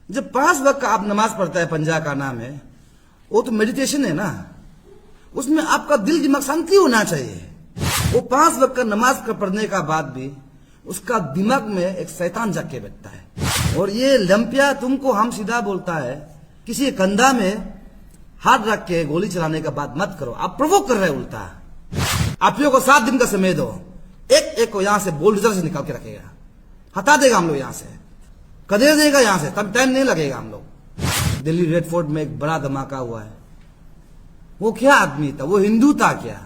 जब 5 वक्त का आप नमाज पढ़ता है पंजा का नाम है, वो तो मेडिटेशन है ना, उसमें आपका दिल दिमाग शांति होना चाहिए। वो 5 वक्त का नमाज का पढ़ने का बाद भी उसका दिमाग में एक शैतान जाग के बैठता है। और ये लंपिया तुमको हम सीधा बोलता है, किसी कंधा में हाथ रख के गोली चलाने का बात मत करो, आप प्रोवोक कर रहे हैं उल्टा। आप लोगों को 7 दिन का समय दो, एक एक को यहां से बुलडोजर से निकाल के रखेगा, हटा देगा हम लोग यहां से, कदेर देगा यहां से, तब टाइम नहीं लगेगा हम लोग। दिल्ली रेड फोर्ट में एक बड़ा धमाका हुआ है, वो क्या आदमी था? वो हिंदू था क्या?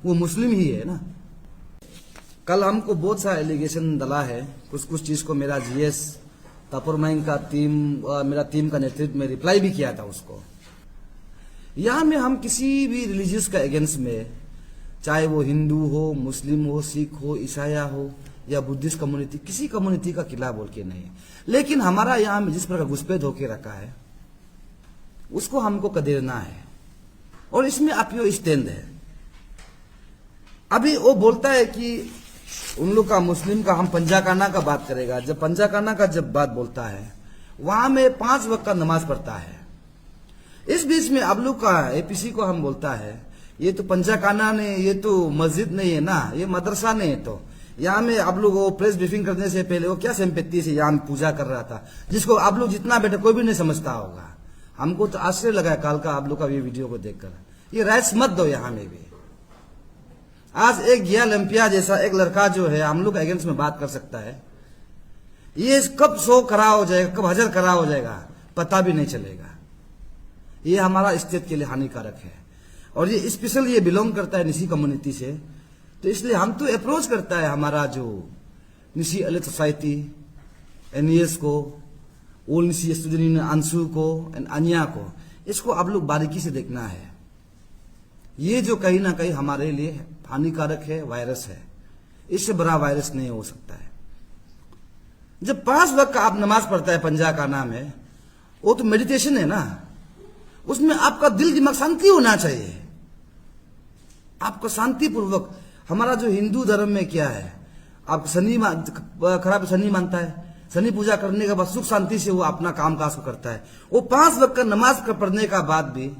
वो मुस्लिम ही है ना। कल हमको बहुत सारा एलिगेशन डला है, कुछ कुछ चीज को मेरा जीएस तापुरमाइन का टीम, मेरा टीम का नेतृत्व में रिप्लाई भी किया था उसको। यहां में हम किसी भी रिलीजियस का अगेंस्ट में, चाहे वो हिंदू हो, मुस्लिम हो, सिख हो, ईसाया हो या बुद्धिस्ट कम्युनिटी, किसी कम्युनिटी का खिलाफ बोल के नहीं। लेकिन हमारा यहां में जिस प्रकार घुसपैठ होके रखा है उसको हमको कदेरना है, और इसमें आप यो स्टैंड है। अभी वो बोलता है कि उन लोग का मुस्लिम का हम पंजाकाना का बात करेगा। जब पंजाकाना का जब बात बोलता है वहां में 5 वक्त का नमाज पढ़ता है। इस बीच में आप लोग का एपीसी को हम बोलता है ये तो पंजाकाना ने, ये तो मस्जिद नहीं है ना, ये मदरसा नहीं है। तो यहाँ में आप लोग वो प्रेस ब्रीफिंग करने से पहले वो क्या सिंपैथी से यहाँ पूजा कर रहा था, जिसको आप लोग जितना बेटा कोई भी नहीं समझता होगा। हमको तो आश्चर्य लगा काल का आप लोग का ये वीडियो को देखकर। ये राइट्स मत दो यहाँ में भी। आज एक गिया लंपिया जैसा एक लड़का जो है हम लोग अगेंस्ट में बात कर सकता है, ये कब 100 खड़ा हो जाएगा, कब 1000 खड़ा हो जाएगा पता भी नहीं चलेगा। ये हमारा स्टेट के लिए हानिकारक है, और ये स्पेशल ये बिलोंग करता है निसी कम्युनिटी से। तो इसलिए हम तो अप्रोच करता है हमारा जो निसी अलग सोसाइटी, एनईएस को, ओल निसी स्टूडेंट यूनियन अंशु को एंड अन्या को, इसको आप लोग बारीकी से देखना है। ये जो कहीं ना कहीं हमारे लिए हानिकारक है, वायरस है, इससे बड़ा वायरस नहीं हो सकता है। जब 5 वक्त का आप नमाज पढ़ता है पंजा का नाम है, वो तो मेडिटेशन है ना, उसमें आपका दिल दिमाग शांति होना चाहिए। आपको शांतिपूर्वक, हमारा जो हिंदू धर्म में क्या है, आप शनि खराब शनि मानता है, शनि पूजा करने के बाद सुख शांति से वो अपना काम काज को करता है। वो 5 वक्त का नमाज का पढ़ने का बाद भी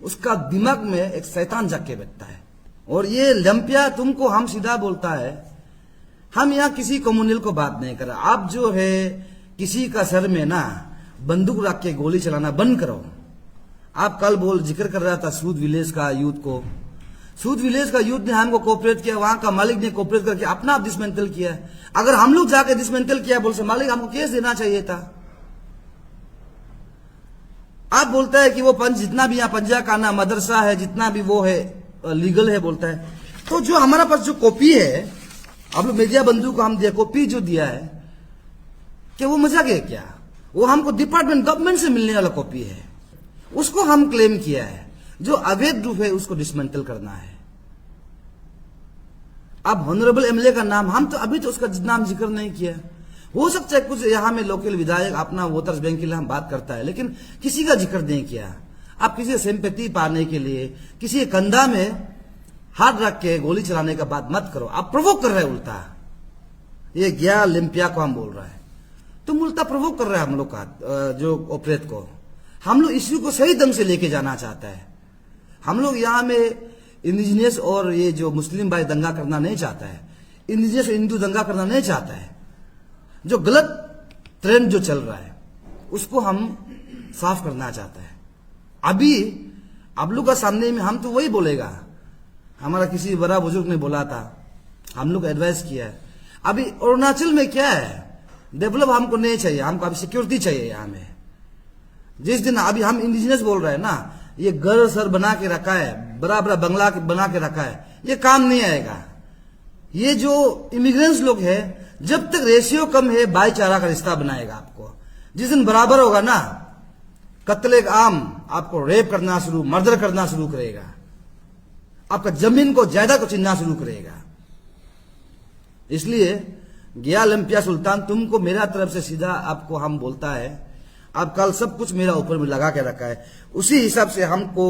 उसका दिमाग में एक शैतान जाग के बैठता है। और ये लंपिया तुमको हम सीधा बोलता है, हम यहाँ किसी कम्युनल को बात नहीं कर रहे। आप जो है किसी का सर में ना बंदूक रख के गोली चलाना बंद करो। आप कल जिक्र कर रहा था सूद विलेज का यूथ को, सूद विलेज का यूथ ने हमको कोऑपरेट किया, वहां का मालिक ने कोऑपरेट करके अपना आप डिसमेंटल किया। अगर हम लोग जाके डिसमेंटल किया बोल से मालिक हमको केस देना चाहिए था। आप बोलता है कि वो जितना भी यहाँ पंजा काना मदरसा है, जितना भी वो है लीगल है बोलता है। तो जो हमारा पास जो कॉपी है, आप लोग मीडिया बंधु को हम दिया कॉपी जो दिया है, क्या वो मजाक है क्या? वो हमको डिपार्टमेंट गवर्नमेंट से मिलने वाला कॉपी है, उसको हम क्लेम किया है। जो अवैध रूप है उसको डिसमेंटल करना है। अब ऑनरेबल एमएलए का नाम हम तो अभी तो उसका नाम जिक्र नहीं किया। हो सकता है कुछ यहाँ में लोकल विधायक अपना वोटर्स बैंक के लिए हम बात करता है, लेकिन किसी का जिक्र नहीं किया। आप किसी सिंपैथी पाने के लिए किसी कंधा में हाथ रख के गोली चलाने का बात मत करो, आप प्रोवोक कर रहे हैं उल्टा। ये गया लिम्पिया को हम बोल रहा है, तुम उल्टा प्रोवोक कर रहे हैं हम लोग का जो ऑपरेट को। हम लोग इश्यू को सही ढंग से लेके जाना चाहता है। हम लोग यहाँ में इंडिजिनियस और ये जो मुस्लिम भाई दंगा करना नहीं चाहता है, इंडिजिनियस और हिंदू दंगा करना नहीं चाहता है। जो गलत ट्रेंड जो चल रहा है उसको हम साफ करना चाहता है। अभी आप लोग का सामने में हम तो वही बोलेगा, हमारा किसी बड़ा बुजुर्ग ने बोला था, हम लोग एडवाइस किया है। अभी अरुणाचल में क्या है, डेवलप हमको नहीं चाहिए, हमको अभी सिक्योरिटी चाहिए यहाँ में। जिस दिन अभी हम इंडिजिनियस बोल रहे हैं ना, ये घर सर बना के रखा है, बड़ा बड़ा बंगला बना के रखा है, ये काम नहीं आएगा। ये जो इमिग्रेंट्स लोग हैं, जब तक रेशियो कम है भाईचारा का रिश्ता बनाएगा आपको। जिस दिन बराबर होगा ना, कत्ले आम आपको रेप करना शुरू, मर्डर करना शुरू करेगा, आपका जमीन को ज्यादा को छीनना शुरू करेगा। इसलिए गया लंपिया सुल्तान तुमको मेरा तरफ से सीधा आपको हम बोलता है, आप कल सब कुछ मेरा ऊपर में लगा के रखा है। उसी हिसाब से हमको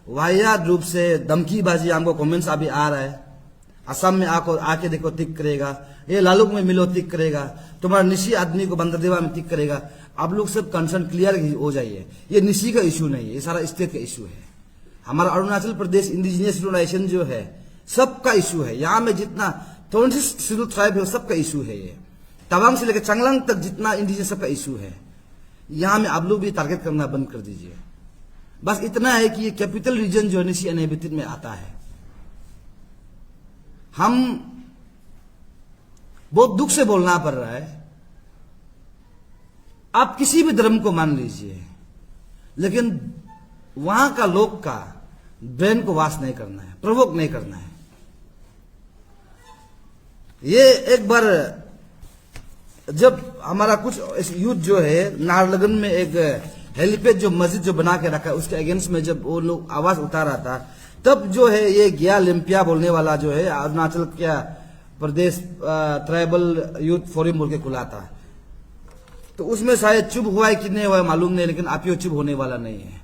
वाहियात रूप से धमकीबाजी हमको कमेंट्स अभी आ रहा है। असम में आके देखो टिक करेगा, ये लालुक में मिलो टिक करेगा, तुम्हारा निशी आदमी को बंदरदेवा में टिक करेगा। आप लोग सब कंसर्न क्लियर हो जाइए। ये निशी का इशू नहीं है, ये सारा स्टेट का इशू है। हमारा अरुणाचल प्रदेश इंडिजिनियस रिलेशन जो है सबका इशू है। यहाँ में जितना 26 शेड्यूल ट्राइब है सबका इशू है। ये तवांग से लेकर चांगलांग तक जितना इंडिजिनियस सबका इशू है। यहाँ में आप लोग भी टारगेट करना बंद कर दीजिए। बस इतना है कि ये कैपिटल रीजन जो है निशी इनहेबिटेड में आता है। हम बहुत दुख से बोलना पड़ रहा है, आप किसी भी धर्म को मान लीजिए, लेकिन वहां का लोग का ब्रेन को वाश नहीं करना है, प्रोवोक नहीं करना है। ये एक बार जब हमारा कुछ यूथ जो है नाहरलगुन में एक हेलीपैड जो मस्जिद जो बना के रखा है उसके अगेंस्ट में जब वो लोग आवाज उठा रहा था, तब जो है ये गया लिम्पिया बोलने वाला जो है अरुणाचल क्या प्रदेश ट्राइबल यूथ फोरम बोल के खुला था। तो उसमें शायद चुप हुआ है कि नहीं हुआ है मालूम नहीं, लेकिन आप ये चुप होने वाला नहीं है।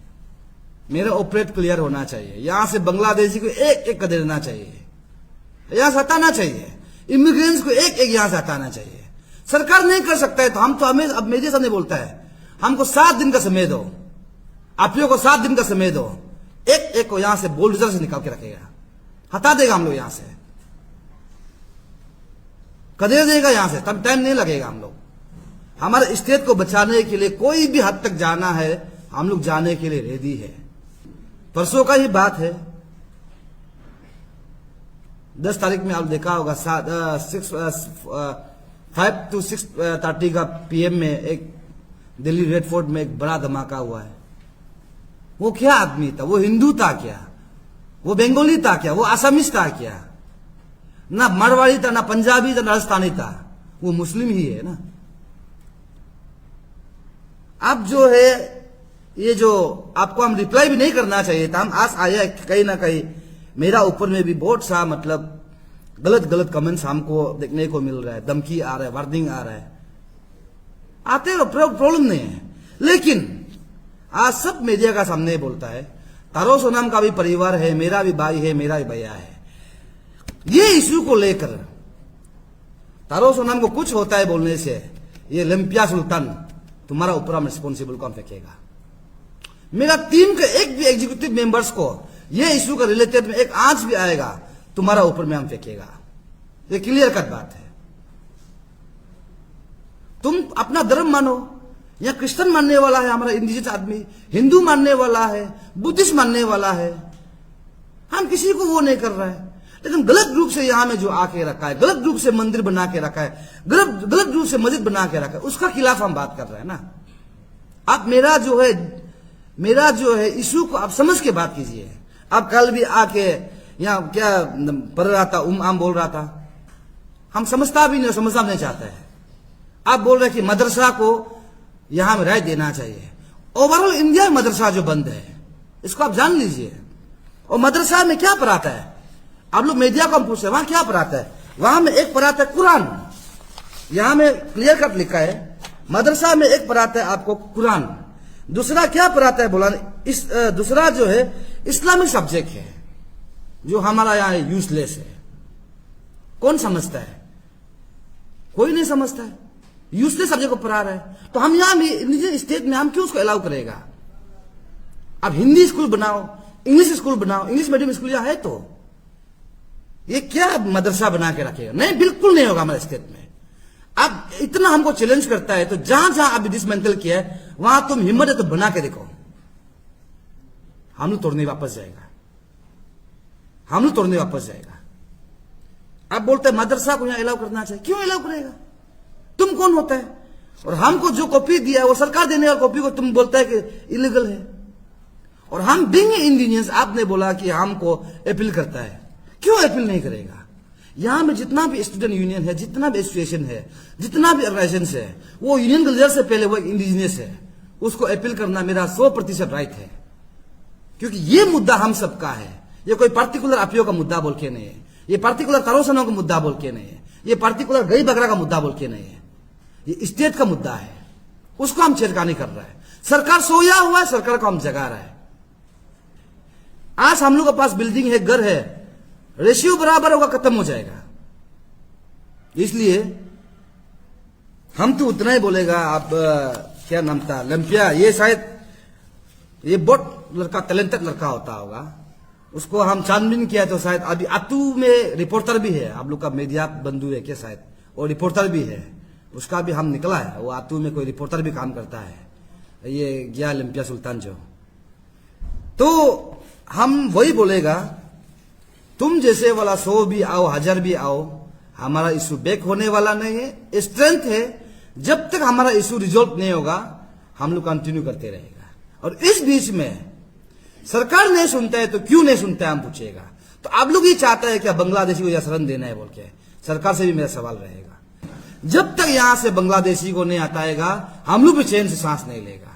मेरा ऑपरेट क्लियर होना चाहिए। यहां से बांग्लादेशी को एक एक कर देना चाहिए, यहां से हटाना चाहिए। इमिग्रेंट्स को एक एक यहां से हटाना चाहिए। सरकार नहीं कर सकता है तो हम तो हमें अब मेरे सामने बोलता है हमको 7 दिन का समय दो, आप लोगों को 7 दिन का समय दो, एक एक को यहां से बुलडोजर से निकाल के रखेगा, हटा देगा हम लोग यहां से, कदे देगा यहां से, तब टाइम नहीं लगेगा। हम लोग हमारे स्टेट को बचाने के लिए कोई भी हद तक जाना है हम लोग जाने के लिए रेडी है। परसों का ही बात है, 10 तारीख में आप देखा होगा 5 to 6:30 का PM में एक दिल्ली रेड फोर्ट में एक बड़ा धमाका हुआ है। वो क्या आदमी था? वो हिंदू था क्या? वो बंगाली था क्या? वो असमीज था क्या? ना मारवाड़ी था, ना पंजाबी था, ना राजस्थानी था, वो मुस्लिम ही है ना। अब जो है ये जो आपको हम रिप्लाई भी नहीं करना चाहिए था, हम आज आया कहीं ना कहीं मेरा ऊपर में भी बहुत सा मतलब गलत गलत कमेंट्स हमको देखने को मिल रहा है, धमकी आ रहा है, वार्निंग आ रहा है, आते हो प्रॉब्लम नहीं है। लेकिन आज सब मीडिया का सामने बोलता है तारो सोनाम का भी परिवार है, मेरा भी भाई है, मेरा भी भैया है। ये इश्यू को लेकर तारो सोनाम को कुछ होता है बोलने से ये लिम्पिया सुल्तान तुम्हारा ऊपर हम रिस्पॉन्सिबल कौन फेंकेगा। मेरा टीम के एक भी एग्जीक्यूटिव मेंबर्स को ये इश्यू का रिलेटेड में एक आंच भी आएगा तुम्हारा ऊपर में हम फेंकेगा। ये क्लियर कट बात है। तुम अपना धर्म मानो, या क्रिश्चियन मानने वाला है हमारा इंडिजिनस आदमी, हिंदू मानने वाला है, बुद्धिस्ट मानने वाला है, हम किसी को वो नहीं कर रहा है। लेकिन गलत रूप से यहां में जो आके रखा है, गलत रूप से मंदिर बना के रखा है, गलत रूप से मस्जिद बना के रखा है, उसका खिलाफ हम बात कर रहे हैं ना। आप मेरा जो है इशू को आप समझ के बात कीजिए। आप कल भी आके यहाँ क्या पढ़ रहा था, आम बोल रहा था, हम समझता भी नहीं, समझना नहीं चाहता है। आप बोल रहे कि मदरसा को यहां में राय देना चाहिए। ओवरऑल इंडिया में मदरसा जो बंद है इसको आप जान लीजिए। और मदरसा में क्या पढ़ाता है? आप लोग मीडिया को हम पूछते हैं वहां क्या पढ़ाता है? वहां में एक पढ़ाता है कुरान, यहां में क्लियर कट लिखा है मदरसा में एक पढ़ाता है आपको कुरान, दूसरा क्या पढ़ाता है बोला, दूसरा जो है इस्लामिक सब्जेक्ट है जो हमारा यहाँ यूजलेस है। कौन समझता है? कोई नहीं समझता है। यूजलेस सब्जेक्ट को पढ़ा रहा है तो हम यहाँ भी निजी स्टेट में हम क्यों उसको अलाउ करेगा? अब हिंदी स्कूल बनाओ, इंग्लिश स्कूल बनाओ, इंग्लिश मीडियम स्कूल यहाँ है तो ये क्या मदरसा बना के रखेगा? नहीं, बिल्कुल नहीं होगा हमारे स्टेट में। अब इतना हमको चैलेंज करता है तो जहां जहां अभी डिसमेंटल किया है वहां तुम हिम्मत है तो बना के देखो, हम लोग तोड़ने वापस जाएगा, हम लोग तोड़ने वापस जाएगा। आप बोलते हैं मदरसा को यहां अलाउ करना चाहिए, क्यों अलाउ करेगा? तुम कौन होता है? और हमको जो कॉपी दिया है वो सरकार देने वाली कॉपी को तुम बोलता है कि इलीगल है। और हम बीइंग इंडियंस, आपने बोला कि हमको अपील करता है, क्यों अपील नहीं करेगा? यहां में जितना भी स्टूडेंट यूनियन है, जितना भी एसोसिएशन है, जितना भी ऑर्गेनाइजेशन है, वो यूनियन का लीडर से पहले वो इंडिजिनियस है, उसको अपील करना मेरा 100% राइट है। क्योंकि ये मुद्दा हम सबका है, ये कोई पार्टिकुलर अपियो का मुद्दा बोल के नहीं है, ये पार्टिकुलर तारोसनों का मुद्दा बोल के नहीं है, ये पार्टिकुलर गई बगरा का मुद्दा बोल के नहीं है, ये स्टेट का मुद्दा है। उसको हम छेड़खानी कर रहा है। सरकार सोया हुआ है, सरकार को हम जगा रहा है। आज हम लोग के पास बिल्डिंग है, घर है, रेशियो बराबर होगा, खत्म हो जाएगा। इसलिए हम तो उतना ही बोलेगा। आप क्या नाम था, लंपिया, ये शायद ये बहुत लड़का टैलेंटेड लड़का होता होगा। उसको हम छानबीन किया तो शायद अभी आतू में रिपोर्टर भी है, आप लोग का मीडिया बंधु है क्या शायद, और रिपोर्टर भी है, उसका भी हम निकला है, वो आतू में कोई रिपोर्टर भी काम करता है, ये गया लंपिया सुल्तान जो। तो हम वही बोलेगा, तुम जैसे वाला 100 भी आओ 1000 भी आओ, हमारा इशू बैक होने वाला नहीं है। स्ट्रेंथ है, जब तक हमारा इशू रिजॉल्व नहीं होगा हम लोग कंटिन्यू करते रहेगा। और इस बीच में सरकार नहीं सुनता है तो क्यों नहीं सुनता है हम पूछेगा। तो आप लोग ये चाहता है क्या बांग्लादेशी को या शरण देना है बोल के, सरकार से भी मेरा सवाल रहेगा। जब तक यहां से बांग्लादेशी को नहीं हटाएगा हम लोग भी चैन से सांस नहीं लेगा।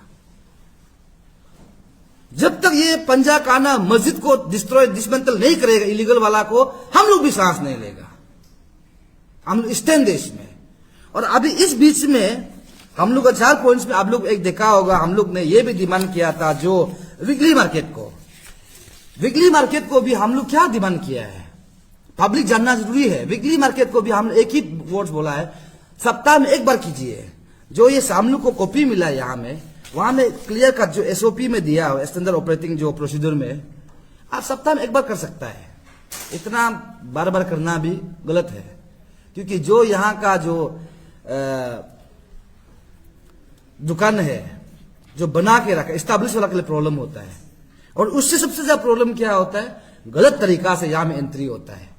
जब तक ये पंजा काना मस्जिद को डिसमेंटल नहीं करेगा इलीगल वाला को, हम लोग भी सांस नहीं लेगा। हम लोग स्टैंड देश में। और अभी इस बीच में हम लोग 4 पॉइंट्स में आप लोग एक देखा होगा, हम लोग ने ये भी डिमांड किया था जो वीकली मार्केट को भी हम लोग क्या डिमांड किया है, पब्लिक जानना जरूरी है। वीकली मार्केट को भी हम एक ही वर्ड बोला है, सप्ताह में एक बार कीजिए। जो ये हम लोग को कॉपी मिला है यहाँ में, वहां में क्लियर कट जो एसओपी में दिया है, स्टैंडर्ड ऑपरेटिंग जो प्रोसीजर में, आप सप्ताह में एक बार कर सकता है। इतना बार बार करना भी गलत है, क्योंकि जो यहाँ का जो दुकान है जो बना के रखा, एस्टैब्लिश वाला के लिए प्रॉब्लम होता है। और उससे सबसे ज्यादा प्रॉब्लम क्या होता है, गलत तरीका से यहां में एंट्री होता है,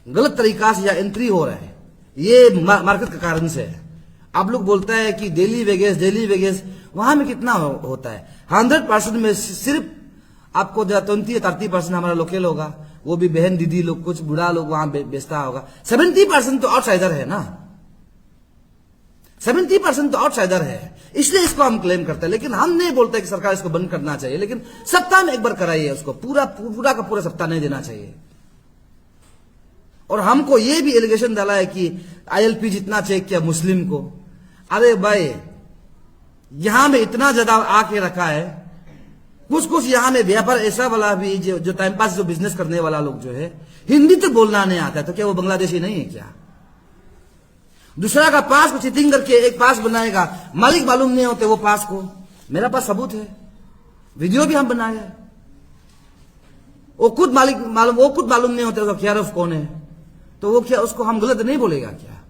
गलत तरीका से यहां एंट्री हो रहा है, ये मार्केट के कारण से है। आप लोग बोलता है कि डेली वेगेस वहां में कितना होता है, 100% में सिर्फ आपको 20 या 30% हमारा लोकल होगा, वो भी बहन दीदी लोग, कुछ बुढ़ा लोग वहां बेचता होगा। 70% तो आउटसाइडर है ना, 70% तो आउटसाइडर है, इसलिए इसको हम क्लेम करते हैं। लेकिन हम नहीं बोलते कि सरकार इसको बंद करना चाहिए, लेकिन सप्ताह में एक बार कराइए उसको, पूरा का पूरा सप्ताह नहीं देना चाहिए। और हमको ये भी एलिगेशन डाला है कि आईएलपी जितना चेक किया मुस्लिम को। अरे भाई, यहां में इतना ज्यादा आके रखा है, कुछ यहां में व्यापार ऐसा वाला भी जो टाइम पास जो बिजनेस करने वाला लोग जो है, हिंदी तो बोलना नहीं आता है, तो क्या वो बांग्लादेशी नहीं है क्या? दूसरा का पास को चीटिंग करके एक पास बनाएगा, मालिक मालूम नहीं होते वो पास को। मेरा पास सबूत है, वीडियो भी हम बनाए हैं। वो खुद मालूम नहीं होते क्या रफ कौन है, तो वो क्या उसको हम गलत नहीं बोलेगा क्या?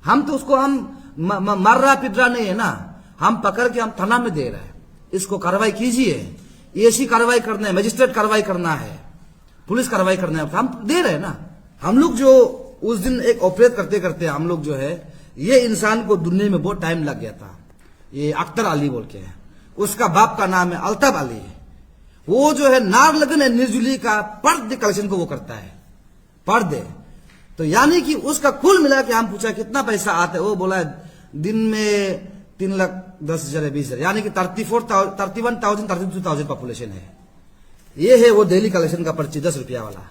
हम तो उसको हम मार रहा पीट रहा नहीं है ना, हम पकड़ के हम थाना में दे रहे हैं, इसको कार्रवाई कीजिए। ऐसी कार्रवाई करना है, मजिस्ट्रेट कार्रवाई करना है, पुलिस कार्रवाई करना है, हम दे रहे हैं ना। हम लोग जो उस दिन एक ऑपरेट करते करते हम लोग जो है, ये इंसान को ढूंढने में बहुत टाइम लग गया था। ये अख्तर अली बोल के है, उसका बाप का नाम है अल्ताफ अली। वो जो है नारलगन है निर्जुली का पर्दे कलेक्शन को वो करता है, पर्दे। तो यानी कि उसका कुल मिला के हम पूछा कितना पैसा आता है, वो बोला दिन में 3,10,000 20,000, यानी कि 31,000 32,000 पॉपुलेशन है। ये है वो डेली कलेक्शन का पर्ची 10 रुपया वाला।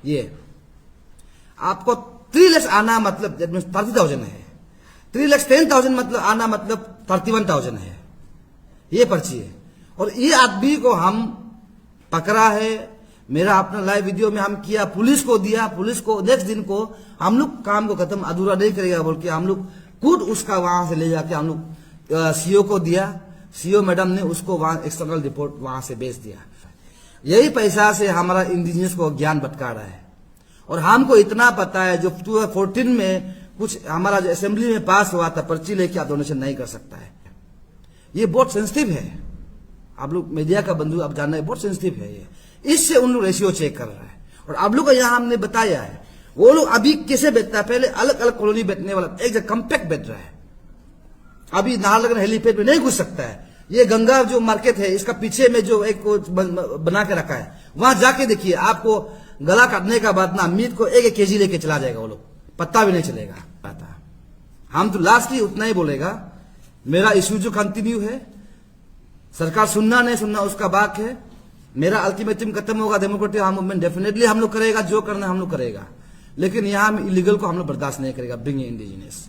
ये आपको 3 लाख आना मतलब 30,000 है, 3,10,000 मतलब आना मतलब 31,000 है, ये पर्ची है। और ये आदमी को हम पकड़ा है, मेरा अपना लाइव वीडियो में हम किया, पुलिस को दिया, पुलिस को नेक्स्ट दिन को हम लोग काम को खत्म अधूरा नहीं करेगा बोल के हम लोग खुद उसका वहां से ले जाके हम लोग सीओ को दिया। सीओ मैडम ने उसको वहां एक्सटर्नल रिपोर्ट वहां से भेज दिया। यही पैसा से हमारा इंडिजिनियस को ज्ञान भटका रहा है। और हमको इतना पता है, जो 2014 में कुछ हमारा जो असेंबली में पास हुआ था, पर्ची लेके आप डोनेशन नहीं कर सकता है। ये बहुत सेंसिटिव है, आप लोग मीडिया का बंधु आप जानना है, बहुत सेंसिटिव है ये। इससे उन लोग रेशियो चेक कर रहा है। और आप लोग को यहां हमने बताया है, वो लोग अभी कैसे बैठता है, पहले अलग अलग कॉलोनी बैठने वाला, एक जगह कम्पैक्ट बैठ रहा है। अभी नाहरलगुन हेलीपैड में नहीं घुस सकता है। ये गंगा जो मार्केट है, इसका पीछे में जो एक बना के रखा है, वहां जाके देखिए, आपको गला काटने का बाद ना मीट को 1-1 केजी लेके चला जाएगा वो लोग, पत्ता भी नहीं चलेगा। हम तो लास्टली उतना ही बोलेगा, मेरा इश्यू जो कंटिन्यू है, सरकार सुनना नहीं सुनना उसका बात है। मेरा अल्टीमेटम खत्म होगा, डेमोक्रेटिक मूवमेंट डेफिनेटली हम लोग करेगा, जो करना हम लोग करेगा, लेकिन यहां इलीगल को हम लोग बर्दाश्त नहीं करेगा। Bring indigenous